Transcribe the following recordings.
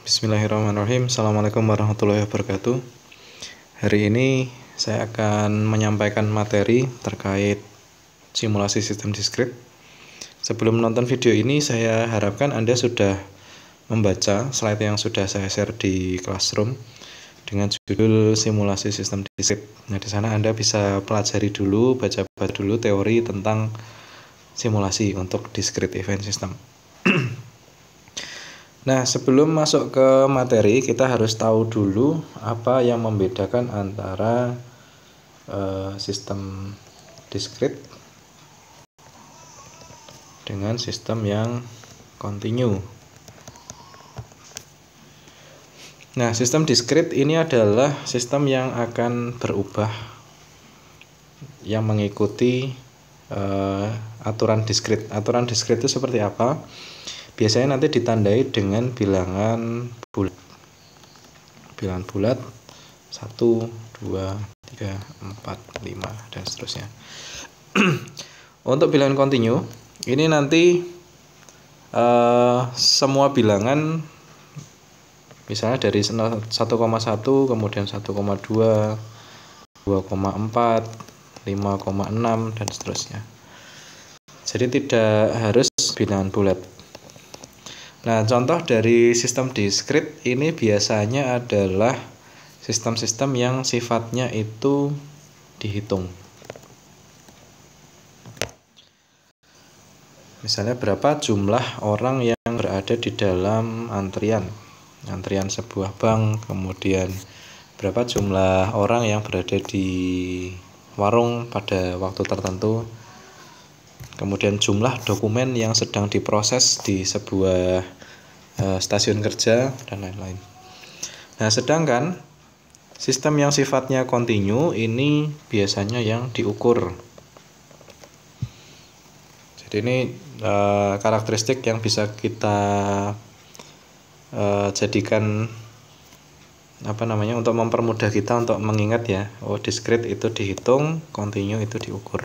Bismillahirrahmanirrahim. Assalamualaikum warahmatullahi wabarakatuh. Hari ini saya akan menyampaikan materi terkait simulasi sistem diskrit. Sebelum menonton video ini, saya harapkan Anda sudah membaca slide yang sudah saya share di Classroom dengan judul simulasi sistem diskrit. Nah, di sana Anda bisa pelajari dulu, baca dulu teori tentang simulasi untuk discrete event system. Nah, sebelum masuk ke materi, kita harus tahu dulu apa yang membedakan antara sistem discrete dengan sistem yang continue. Nah, sistem discrete ini adalah sistem yang akan berubah, yang mengikuti aturan discrete. Aturan discrete itu seperti apa? Biasanya nanti ditandai dengan bilangan bulat. Bilangan bulat 1, 2, 3, 4, 5 dan seterusnya. Untuk bilangan continue, ini nanti semua bilangan misalnya dari 1,1 kemudian 1,2, 2,4, 5,6 dan seterusnya. Jadi tidak harus bilangan bulat. Nah, contoh dari sistem discrete ini biasanya adalah sistem-sistem yang sifatnya itu dihitung. Misalnya berapa jumlah orang yang berada di dalam antrian sebuah bank, kemudian berapa jumlah orang yang berada di warung pada waktu tertentu, kemudian jumlah dokumen yang sedang diproses di sebuah stasiun kerja dan lain-lain. Nah, sedangkan sistem yang sifatnya continue ini biasanya yang diukur. Jadi ini karakteristik yang bisa kita jadikan untuk mempermudah kita untuk mengingat ya. Oh, discrete itu dihitung, continue itu diukur.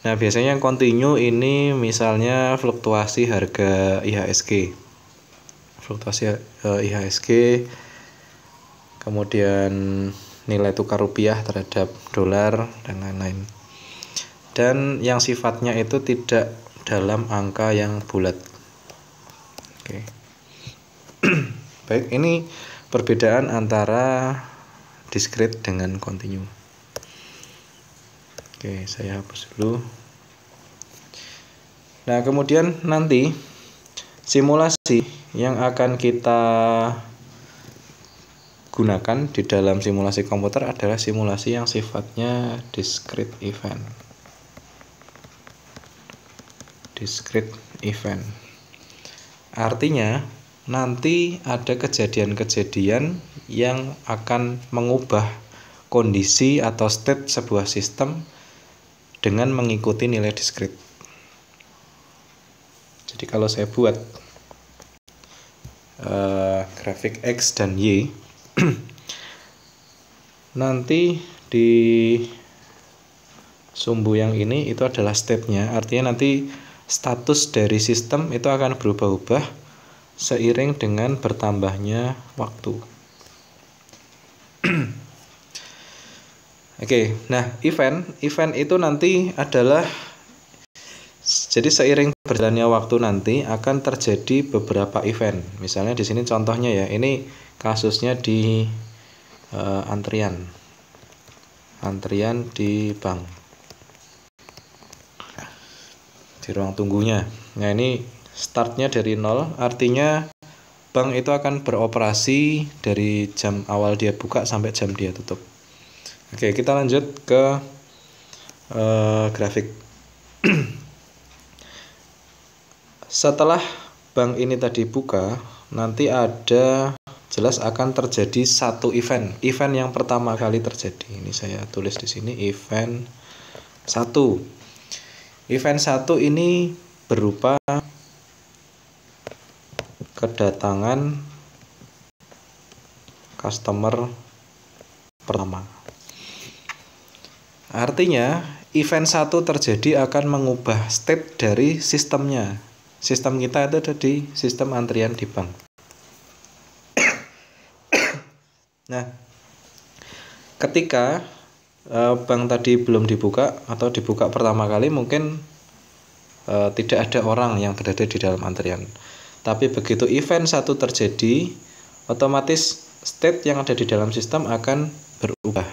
Nah, biasanya yang continue ini misalnya fluktuasi harga IHSG. Kemudian nilai tukar rupiah terhadap dolar dan lain-lain. Dan yang sifatnya itu tidak dalam angka yang bulat. Oke. Baik, ini perbedaan antara discrete dengan continue. Oke, saya hapus dulu. Nah, kemudian nanti simulasi yang akan kita gunakan di dalam simulasi komputer adalah simulasi yang sifatnya discrete event. Discrete event. Artinya, nanti ada kejadian-kejadian yang akan mengubah kondisi atau state sebuah sistem dengan mengikuti nilai discrete. Jadi kalau saya buat grafik X dan Y, nanti di sumbu yang ini itu adalah state-nya. Artinya nanti status dari sistem itu akan berubah-ubah seiring dengan bertambahnya waktu. Oke, nah event itu nanti adalah, jadi seiring berjalannya waktu nanti akan terjadi beberapa event. Misalnya di sini contohnya ya, ini kasusnya di antrian di bank, di ruang tunggunya. Nah, ini startnya dari 0, artinya bank itu akan beroperasi dari jam awal dia buka sampai jam dia tutup. Oke, kita lanjut ke grafik. Setelah bank ini tadi buka, nanti ada jelas akan terjadi satu event. Event yang pertama kali terjadi. Ini saya tulis di sini event 1. Event 1 ini berupa kedatangan customer pertama. Artinya, event 1 terjadi akan mengubah state dari sistemnya. Sistem kita itu ada di sistem antrian di bank. Nah, ketika bank tadi belum dibuka atau dibuka pertama kali, mungkin tidak ada orang yang berada di dalam antrian. Tapi begitu event satu terjadi, otomatis state yang ada di dalam sistem akan berubah.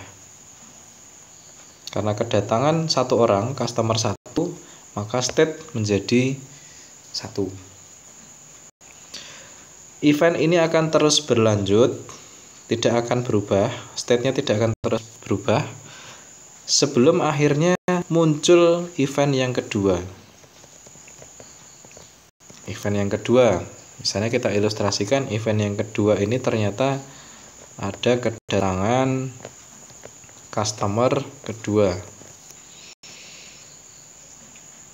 Karena kedatangan satu orang, customer satu, maka state menjadi satu. Event ini akan terus berlanjut, tidak akan berubah, state-nya tidak akan terus berubah, sebelum akhirnya muncul event yang kedua. Event yang kedua, misalnya kita ilustrasikan event yang kedua ini ternyata ada kedatangan customer kedua.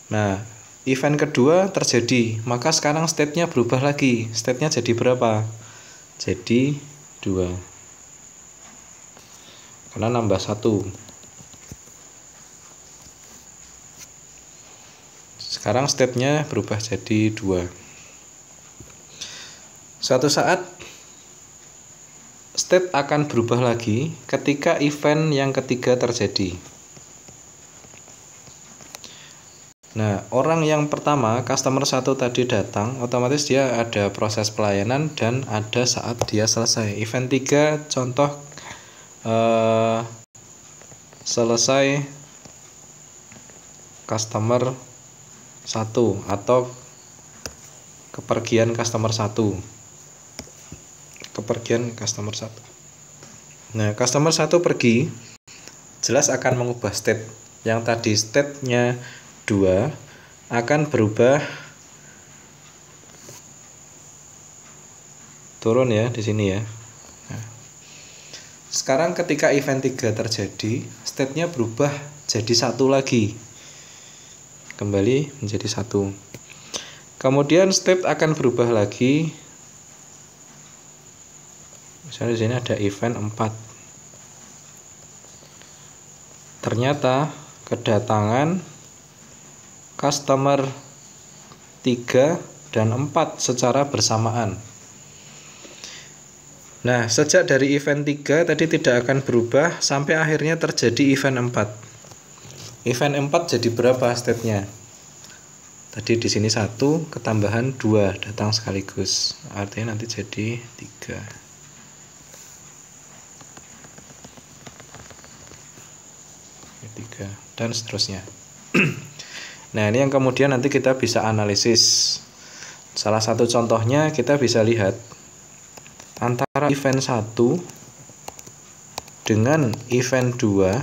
Nah, event kedua terjadi, maka sekarang state-nya berubah lagi. State-nya jadi berapa? Jadi 2. Karena nambah 1. Sekarang state-nya berubah jadi 2. Suatu saat state akan berubah lagi ketika event yang ketiga terjadi. Nah, orang yang pertama, customer 1 tadi datang, otomatis dia ada proses pelayanan dan ada saat dia selesai. Event 3 contoh selesai customer 1 atau kepergian customer 1. Kepergian customer 1. Nah, customer 1 pergi, jelas akan mengubah state. Yang tadi state-nya 2 akan berubah turun ya di sini ya. Nah, sekarang ketika event 3 terjadi, state-nya berubah jadi 1 lagi. Kembali menjadi 1. Kemudian state akan berubah lagi. Misalnya di sini ada event 4. Ternyata kedatangan customer 3 dan 4 secara bersamaan. Nah, sejak dari event 3 tadi tidak akan berubah sampai akhirnya terjadi event 4. Event 4 jadi berapa state-nya? Tadi di sini 1 ketambahan 2 datang sekaligus. Artinya nanti jadi 3. Dan seterusnya. Nah, ini yang kemudian nanti kita bisa analisis. Salah satu contohnya kita bisa lihat antara event 1 dengan event 2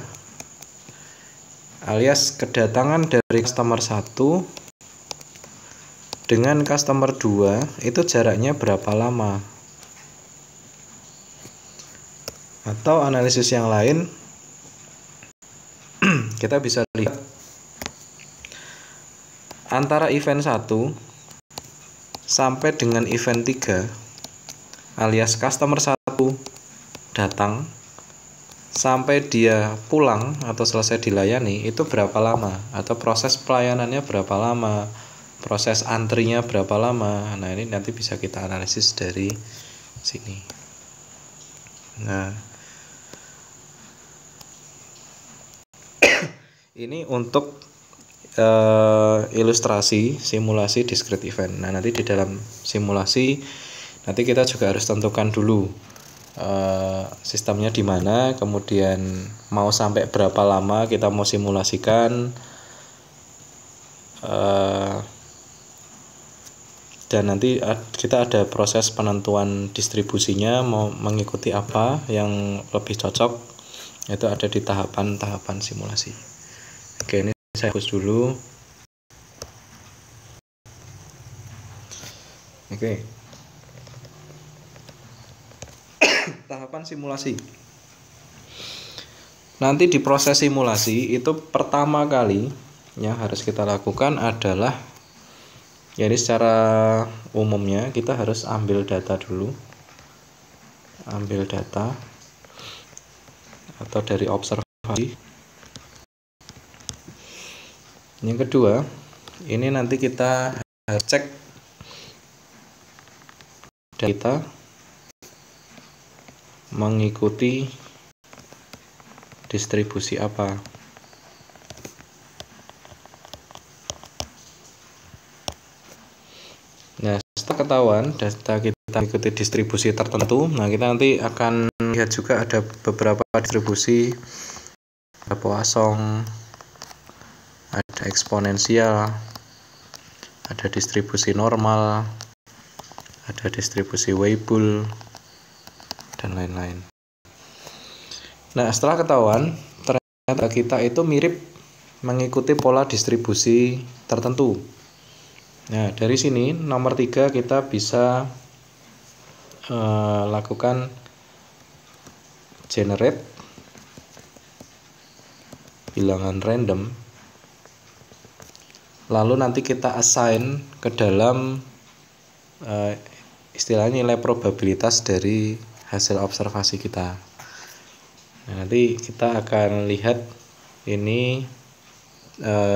alias kedatangan dari customer 1 dengan customer 2 itu jaraknya berapa lama. Atau analisis yang lain, kita bisa lihat antara event 1 sampai dengan event 3 alias customer 1 datang sampai dia pulang atau selesai dilayani itu berapa lama, atau proses pelayanannya berapa lama, proses antrinya berapa lama. Nah, ini nanti bisa kita analisis dari sini. Nah, ini untuk ilustrasi simulasi discrete event. Nah, nanti di dalam simulasi nanti kita juga harus tentukan dulu sistemnya di mana, kemudian mau sampai berapa lama kita mau simulasikan, dan nanti kita ada proses penentuan distribusinya mau mengikuti apa yang lebih cocok, itu ada di tahapan-tahapan simulasi. Oke, ini saya hapus dulu. Oke. Tahapan simulasi. Nanti di proses simulasi itu pertama kali yang harus kita lakukan adalah, jadi secara umumnya kita harus ambil data dulu. Ambil data atau dari observasi. Yang kedua, ini nanti kita cek data mengikuti distribusi apa. Nah, setelah ketahuan data kita mengikuti distribusi tertentu, nah kita nanti akan lihat juga ada beberapa distribusi, ada Poisson, ada eksponensial, ada distribusi normal, ada distribusi Weibull, dan lain-lain. Nah, setelah ketahuan ternyata kita itu mirip mengikuti pola distribusi tertentu. Nah, dari sini nomor 3 kita bisa lakukan generate bilangan random, lalu nanti kita assign ke dalam istilahnya nilai probabilitas dari hasil observasi kita. Nah, nanti kita akan lihat ini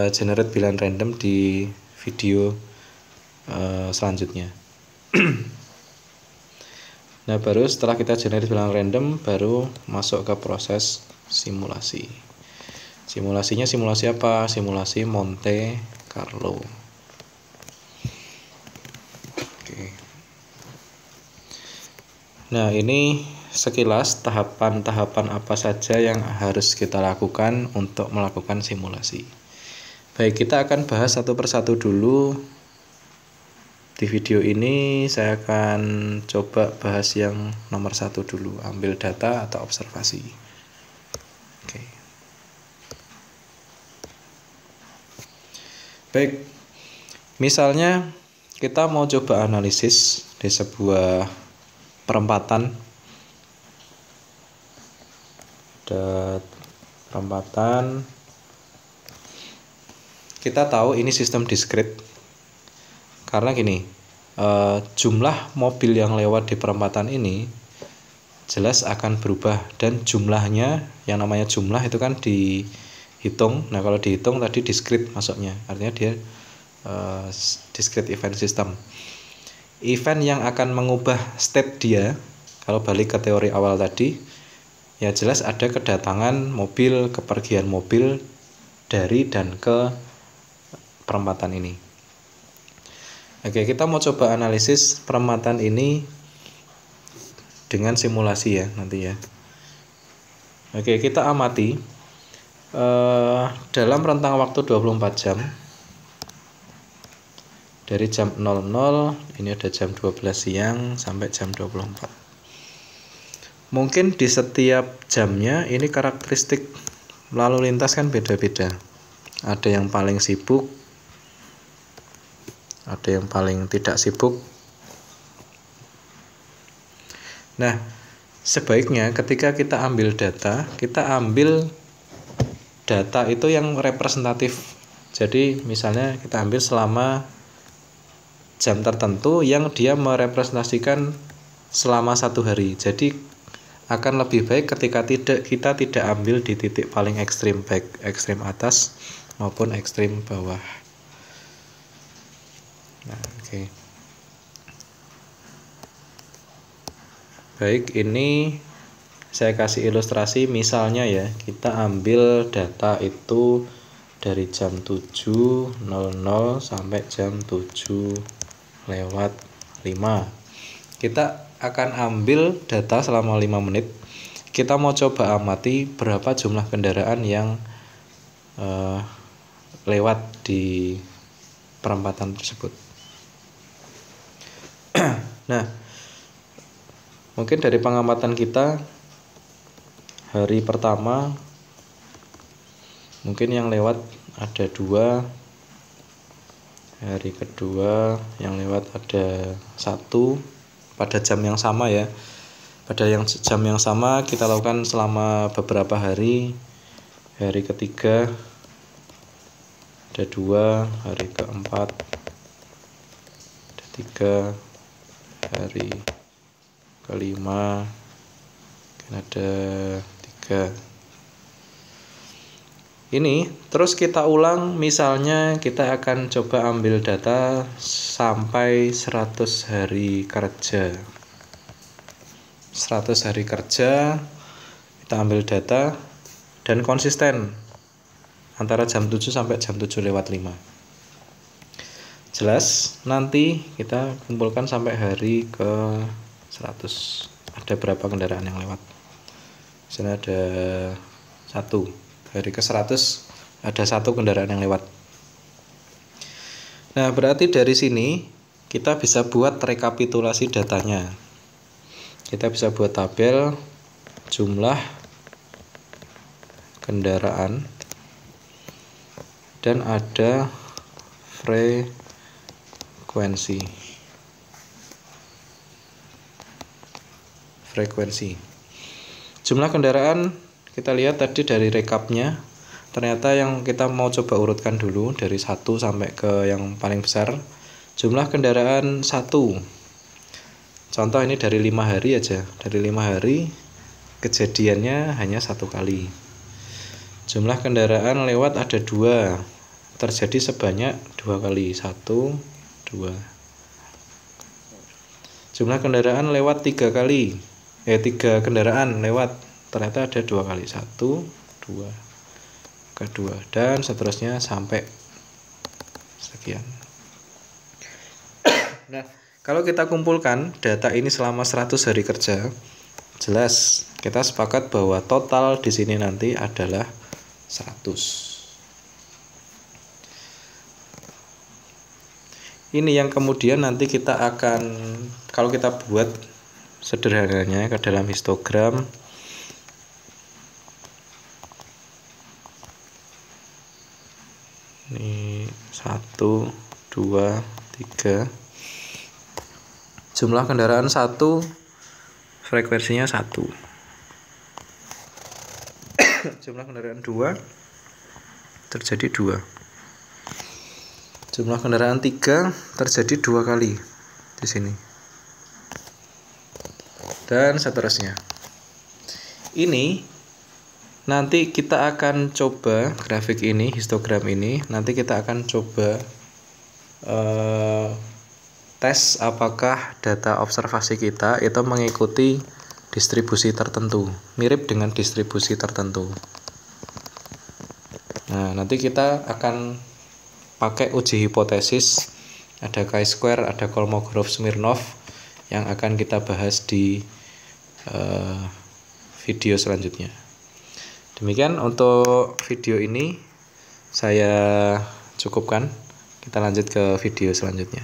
generate bilangan random di video selanjutnya. Nah, baru setelah kita generate bilangan random, baru masuk ke proses simulasi. Simulasinya simulasi apa? Simulasi Monte Carlo. Oke. Nah, ini sekilas tahapan-tahapan apa saja yang harus kita lakukan untuk melakukan simulasi. Baik, kita akan bahas satu persatu dulu. Di video ini saya akan coba bahas yang nomor 1 dulu, ambil data atau observasi. Oke. Baik, misalnya kita mau coba analisis di sebuah perempatan. Ada perempatan, kita tahu ini sistem diskrit. Karena gini, jumlah mobil yang lewat di perempatan ini jelas akan berubah, dan jumlahnya, yang namanya jumlah itu kan dihitung. Nah, kalau dihitung tadi diskrit masuknya, artinya dia discrete event system. Event yang akan mengubah state dia, kalau balik ke teori awal tadi, ya jelas ada kedatangan mobil, kepergian mobil dari dan ke perempatan ini. Oke, kita mau coba analisis perempatan ini dengan simulasi ya nanti ya. Oke, kita amati dalam rentang waktu 24 jam dari jam 00, ini ada jam 12 siang sampai jam 24. Mungkin di setiap jamnya ini karakteristik lalu lintas kan beda-beda. Ada yang paling sibuk, ada yang paling tidak sibuk. Nah, sebaiknya ketika kita ambil data, kita ambil data itu yang representatif. Jadi misalnya kita ambil selama jam tertentu yang dia merepresentasikan selama 1 hari. Jadi akan lebih baik ketika kita tidak ambil di titik paling ekstrim, baik ekstrim atas maupun ekstrim bawah. Nah, oke. Baik, ini saya kasih ilustrasi misalnya ya, kita ambil data itu dari jam 7.00 sampai jam 7:05. Kita akan ambil data selama 5 menit. Kita mau coba amati berapa jumlah kendaraan yang lewat di perempatan tersebut. Nah, mungkin dari pengamatan kita hari pertama mungkin yang lewat ada 2, hari kedua yang lewat ada 1 pada jam yang sama ya. Pada jam yang sama kita lakukan selama beberapa hari. Hari ketiga ada 2, hari keempat ada 3, hari kelima ada 3. Ini terus kita ulang, misalnya kita akan coba ambil data sampai 100 hari kerja. 100 hari kerja, kita ambil data dan konsisten antara jam 7 sampai jam 7:05. Jelas, nanti kita kumpulkan sampai hari ke 100. Ada berapa kendaraan yang lewat? Di sini ada 1. Hari ke 100 ada 1 kendaraan yang lewat. Nah, berarti dari sini kita bisa buat rekapitulasi datanya. Kita bisa buat tabel jumlah kendaraan dan ada frekuensi. Jumlah kendaraan kita lihat tadi dari rekapnya, ternyata yang kita mau coba urutkan dulu dari 1 sampai ke yang paling besar. Jumlah kendaraan 1. Contoh ini dari 5 hari aja. Dari 5 hari kejadiannya hanya 1 kali. Jumlah kendaraan lewat ada 2. Terjadi sebanyak 2 kali. 1, 2. Jumlah kendaraan lewat 3 kali. 3 kendaraan lewat. Ternyata ada 2 kali. 1, 2. Kedua dan seterusnya sampai sekian. Nah, kalau kita kumpulkan data ini selama 100 hari kerja, jelas kita sepakat bahwa total di sini nanti adalah 100. Ini yang kemudian nanti kita akan, kalau kita buat sederhananya ke dalam histogram, ini 1, 2, 3. Jumlah kendaraan 1, frekuensinya 1. Jumlah kendaraan 2, terjadi 2. Jumlah kendaraan 3 terjadi 2 kali di sini. Dan seterusnya. Ini nanti kita akan coba grafik ini, histogram ini, nanti kita akan coba tes apakah data observasi kita itu mengikuti distribusi tertentu, mirip dengan distribusi tertentu. Nah, nanti kita akan pakai uji hipotesis, ada chi-square, ada Kolmogorov-Smirnov yang akan kita bahas di video selanjutnya. Demikian untuk video ini saya cukupkan. Kita lanjut ke video selanjutnya.